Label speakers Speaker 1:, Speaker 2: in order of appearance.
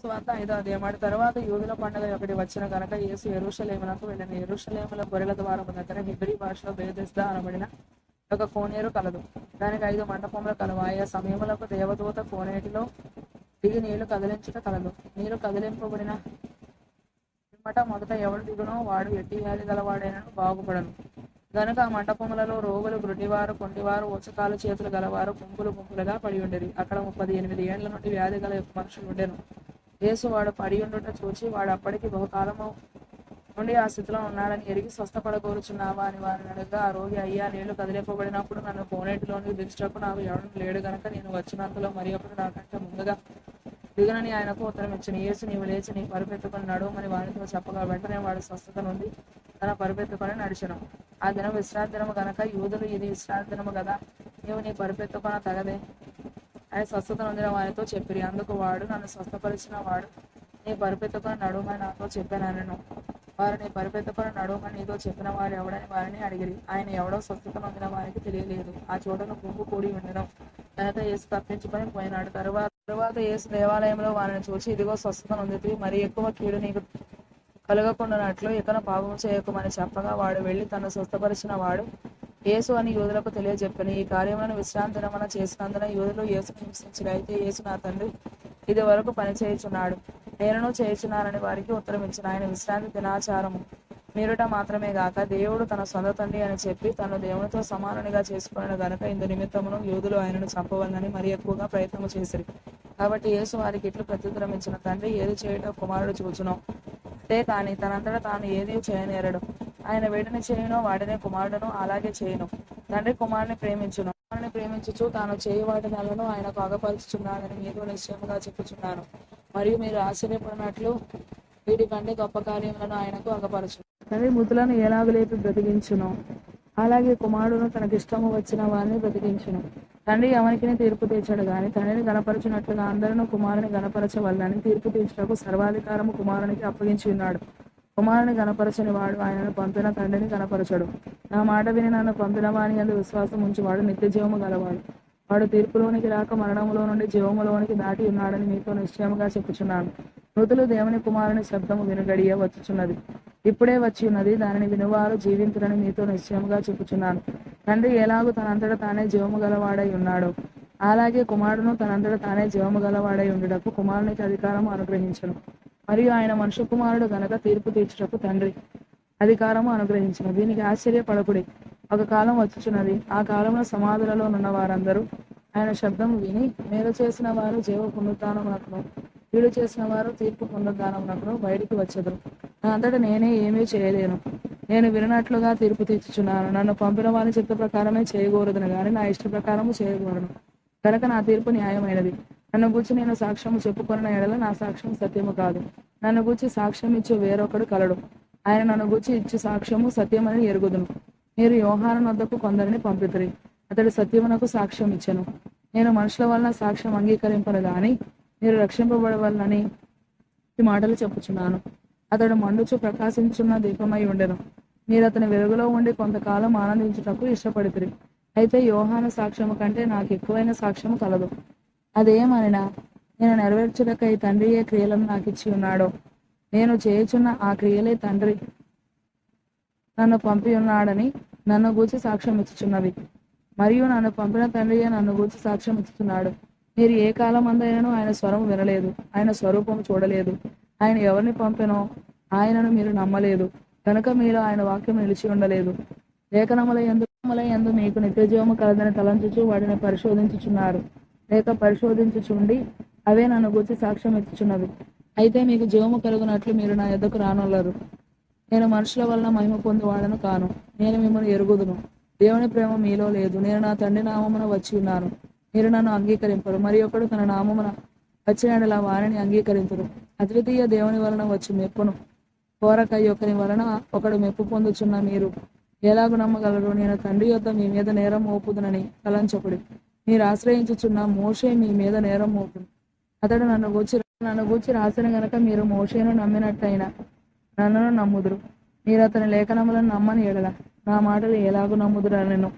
Speaker 1: సువార్త 5వ అధ్యాయం. తర్వాత యూదుల పండుగ ఒకటి వచ్చిన గనక యేసు యెరూషలేమునకు వెళ్ళెను. యెరూషలేములో గొర్రెల ద్వారము దగ్గర హెబ్రీ భాషలో బేతెస్దా అనబడిన ఒక కోనేరు కలదు. దానికి 5 మంటపములు కలవు. ఆయా సమయములకు దేవదూత కోనేటిలో దిగి నీళ్లు కదిలించుట కలదు. నీరు కదిలింపబడిన పిమ్మట మొదట ఎవడు దిగునో వాడు ఎట్టి వ్యాధి గలవాడైనను బాగుపడను. గనుక ఆ మంటపములలో రోగులు, గ్రుడ్డివారు, కొంటివారు, ఉచకాలు చేతులు గలవారు గుంపులు గుంపులుగా పడి ఉండేది. అక్కడ 38 ఏండ్ల నుండి వ్యాధి గల మనుషులు ఉండెను. యేసు వాడు పడి ఉండుట చూచి, వాడు అప్పటికి బహుకాలము నుండి ఆ స్థితిలో ఉన్నాడని ఎరిగి, స్వస్థపడగోరుచున్నావా అని వారిని అడగగా, ఆ రోగి, అయ్యా, నీళ్లు కదిలింపబడినప్పుడు నన్ను కోనేటిలోనికి దించుటకు నాకు ఎవడను లేడు గనక నేను వచ్చినంతలో మరి ఒకడు నాకంటే ముందుగా దిగునని ఆయనకు ఉత్తరం ఇచ్చాను. యేసు, నీవు లేచి నీ పరుపెత్తుకొని నడువమని వానితో చెప్పగా, వెంటనే వాడు స్వస్థత నుండి తన పరుపెత్తుకొని నడిచెను. ఆ దినం విశ్రాంతి దినము గనక యూదులు, ఇది విశ్రాంతి దినము కదా, నీవు నీ పరుపెత్తుకొన తగదే అని స్వస్థత నొందిన వానితో చెప్పిరి. అందుకు వాడు, నన్ను స్వస్థపరిచిన వాడు నీ పరుపెత్తుకొని నడువమని నాతో చెప్పానను. వారు, నీ పరుపెత్తుకొని నడువమని నీతో చెప్పిన వాడు ఎవడని వారిని అడిగిరి. ఆయన ఎవడో స్వస్థత నొందిన వారికి తెలియలేదు. ఆ చోటను గుంపు కూడి ఉండడం కనుక యేసు తప్పించుకొని పోయినాడు. తరువాత యేసు దేవాలయంలో వారిని చూచి, ఇదిగో స్వస్థత నొందితివి, మరి ఎక్కువ కీడు నీకు కలుగకుండానట్లు ఇకన పాపము చేయకుమని చెప్పగా, వాడు వెళ్ళి తను స్వస్థపరిచిన వాడు యేసు అని యూదులకు తెలియజెప్పని. ఈ కార్యములను విశ్రాంతి దినమున చేసినందున యూదులు యేసును హింసించిరి. అయితే యేసు, నా తండ్రి ఇది వరకు పని చేయుచున్నాడు, నేనును చేయుచున్నానని వారికి ఉత్తరం ఇచ్చిన. ఆయన విశ్రాంతి దినాచారము మీరుట మాత్రమే గాక, దేవుడు తన సొంత తండ్రి అని చెప్పి తను దేవునితో సమానునిగా చేసుకున్న గనుక ఇందు నిమిత్తమును యూదులు ఆయనను చంపవలనని మరి ఎక్కువగా ప్రయత్నము చేసిరి. కాబట్టి యేసు వారికి ఇట్లు ప్రత్యుత్తరం ఇచ్చిన, తండ్రి ఏది చేయుట కుమారుడు చూచునో అదే కానీ తనంతటా తాను ఏది చేయనేరడు. ఆయన వేటిని చేయునో వాటినే కుమారుడును అలాగే చేయును. తండ్రి కుమారుని ప్రేమించును, కుమారుని ప్రేమించుచు తాను చేయు వాటినలను ఆయనకు అగపరుచుచున్నాడని మీతో నిశ్చయముగా చెప్పుచున్నాను. మరియు మీరు ఆశ్చర్యపడినట్లు వీటి కంటే గొప్ప కార్యములను ఆయనకు అగపరచు. తండ్రి మృతులను ఎలాగ లేపి బ్రతికించును, అలాగే కుమారుడును తనకిష్టము వచ్చిన వారిని బ్రతికించును. తండ్రి ఎవరికి తీర్పు తీర్చడు గాని తండ్రిని గణపరచినట్లుగా అందరూ కుమారుని గణపరచవలనని తీర్పు తీర్చుటకు సర్వాధికారము కుమారునికి అప్పగించి ఉన్నాడు. కుమారుని గణపరచని వాడు ఆయనను పంపిన తండ్రిని గణపరచడు. నా మాట విని నన్ను పంపిన వాని యందు విశ్వాసం ఉంచువాడు నిత్య జీవము గలవాడు. వాడు తీర్పులోనికి రాక మరణములో నుండి జీవములోనికి దాటి ఉన్నాడని మీతో నిశ్చయముగా చెప్పుచున్నాను. మృతులు దేవుని కుమారుని శబ్దము వినుగడియ వచ్చుచున్నది, ఇప్పుడే వచ్చి ఉన్నది, దానిని వినువారు జీవింతురని మీతో నిశ్చయముగా చెప్పుచున్నాను. తండ్రి ఎలాగూ తనంతట తానే జీవము గలవాడై ఉన్నాడో అలాగే కుమారుడును తనంతట తానే జీవము గలవాడై ఉండుటకు కుమారునికి అధికారము అనుగ్రహించును. మరియు ఆయన మనుష్య కుమారుడు గనక తీర్పు తీర్చుటకు తండ్రి అధికారము అనుగ్రహించును. దీనికి ఆశ్చర్యపడకుడి, ఒక కాలం వచ్చుచున్నది, ఆ కాలంలో సమాధులలో నున్న వారందరూ ఆయన శబ్దము విని మేలు చేసిన వారు జీవ పునరుత్థానమునకును, కీడు చేసిన వారు తీర్పు పునరుత్థానమునకును బయటికి వచ్చెదరు. నా అంతటా నేనే ఏమీ చేయలేను, నేను వినట్లుగా తీర్పు తీర్చుచున్నాను. నన్ను పంపిన వారి చిత్త ప్రకారమే చేయకూడదును గాని నా ఇష్ట ప్రకారము చేయకూడను. కనుక నా తీర్పు న్యాయమైనది. నన్ను గూర్చి నేను సాక్ష్యము చెప్పుకొనిన ఎడల నా సాక్ష్యం సత్యము కాదు. నన్ను గూర్చి సాక్ష్యం ఇచ్చు వేరొకడు కలడు, ఆయన నన్ను గూర్చి ఇచ్చు సాక్ష్యము సత్యమని ఎరుగుదును. మీరు యోహాను వద్దకు కొందరిని పంపితిరి, అతడు సత్యమునకు సాక్ష్యం ఇచ్చెను. నేను మనుషుల వలన సాక్ష్యం అంగీకరింపను గాని మీరు రక్షింపబడవలనని ఈ మాటలు చెప్పుచున్నాను. అతడు మండుచు ప్రకాశించున్న దీపమై ఉండెను. మీరు అతని వెలుగులో ఉండి కొంతకాలం ఆనందించుటకు ఇష్టపడితిరి. అయితే యోహాను సాక్ష్యము కంటే నాకు ఎక్కువైన సాక్ష్యము కలదు. అదేమనినా నేను నెరవేర్చుటకై తండ్రి ఏ క్రియలను నాకు ఇచ్చి ఉన్నాడో నేను చేయుచున్న ఆ క్రియలే తండ్రి నన్ను పంపి ఉన్నాడని నన్ను గూర్చి సాక్ష్యం ఇచ్చుచున్నవి. మరియు నన్ను పంపిన తండ్రియే నన్ను గూర్చి సాక్ష్యం ఇచ్చుచున్నాడు. మీరు ఏ కాలం అందైనను ఆయన స్వరం వినలేదు, ఆయన స్వరూపము చూడలేదు. ఆయన ఎవరిని పంపెనో ఆయనను మీరు నమ్మలేదు, కనుక మీరు ఆయన వాక్యం నిలిచి ఉండలేదు. లేఖనముల యందు మీకు నిత్యజీవము కలదని తలంచుచు వాటిని పరిశోధించుచున్నారు, లేక పరిశోధించుచుండి అవే నన్ను గూర్చి సాక్ష్యం ఇచ్చుచున్నవి. అయితే మీకు జీవము కలుగునట్లు మీరు నా యొద్దకు రానొల్లరు. నేను మనుషుల వలన మహిమ పొందువాడను కాను, నేను మిమ్మల్ని ఎరుగుదును. దేవుని ప్రేమ మీలో లేదు. నేను నా తండ్రి నామమున వచ్చి ఉన్నాను, మీరు నన్ను అంగీకరింపరు. మరి ఒకడు తన నామమున వచ్చినలా వారిని అంగీకరించరు. అద్వితీయ దేవుని వలన వచ్చి మెప్పును కోరక ఒకరి వలన ఒకడు మెప్పు పొందుచున్న మీరు ఎలాగు నమ్మగలరు? నేను తండ్రి యొద్ద మీ మీద నేరం మోపుదునని తలంచకుడి. మీరు ఆశ్రయించుచున్న మోషే మీ మీద నేరం మోపును. అతడు నన్ను గూర్చి రాసిన గనక మీరు మోషేను నమ్మినట్టయినా నన్నును నమ్ముదురు. మీరు అతని లేఖనములను నమ్మని ఎడల నా మాటలు ఎలాగూ నమ్ముదురు అనెను.